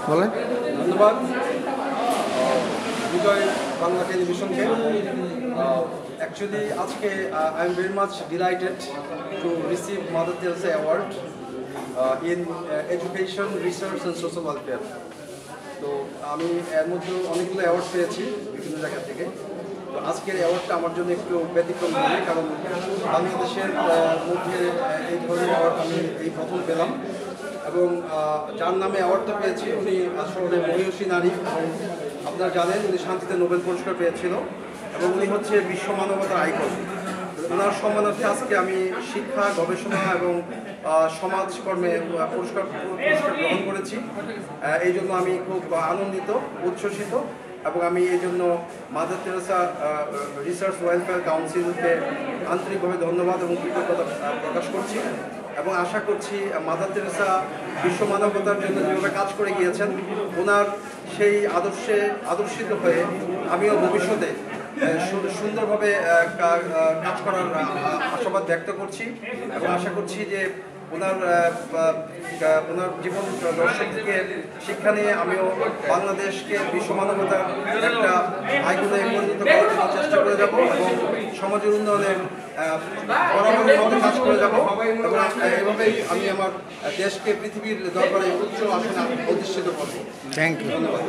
বলেন। ধন্যবাদ বিজয় বাংলা টেলিভিশনকে। অ্যাকচুয়ালি আজকে I am very much delighted to receive mother Teresa award in education, research and social welfare. তো আমি এর মধ্যে অনেকগুলো অ্যাওয়ার্ড পেয়েছি বিভিন্ন জায়গা থেকে। তো আজকের অ্যাওয়ার্ডটা আমার জন্য একটু ব্যতিক্রম হবে, কারণ বাংলাদেশের মধ্যে এই ধরনের অ্যাওয়ার্ড আমি এই প্রথম পেলাম। এবং যার নামে অ্যাওয়ার্ডটা পেয়েছি উনি আসলে মহিষী নারী, এবং আপনারা জানেন উনি শান্তিতে নোবেল পুরস্কার পেয়েছিল, এবং উনি হচ্ছে বিশ্ব মানবতার আইকন। ওনার সম্মানার্থে আজকে আমি শিক্ষা, গবেষণা এবং সমাজকর্মে পুরস্কার গ্রহণ করেছি। এই জন্য আমি খুব আনন্দিত, উচ্ছ্বসিত, এবং আমি এই জন্য মাদার তেরেসা রিসার্চ ওয়েলফেয়ার কাউন্সিলকে আন্তরিকভাবে ধন্যবাদ এবং কৃতজ্ঞতা প্রকাশ করছি। এবং আশা করছি মাদার তেরেসা বিশ্ব মানবতার জন্য যেভাবে কাজ করে গিয়েছেন, ওনার সেই আদর্শিত হয়ে আমিও ভবিষ্যতে সুন্দরভাবে কাজ করার আশাবাদ ব্যক্ত করছি। এবং আশা করছি যে ওনার জীবন দর্শন থেকে শিক্ষা নিয়ে আমিও বাংলাদেশকে বিশ্ব মানবতার একটা আইকনে পরিণত করার জন্য চেষ্টা করে যাব, এবং সমাজের উন্নয়নে বরাবরের মতো কাজ করে যাব, এবং এভাবেই আমি আমার দেশকে পৃথিবীর দরবারে উচ্চ আসনে অধিষ্ঠিত করব। Thank you. ধন্যবাদ।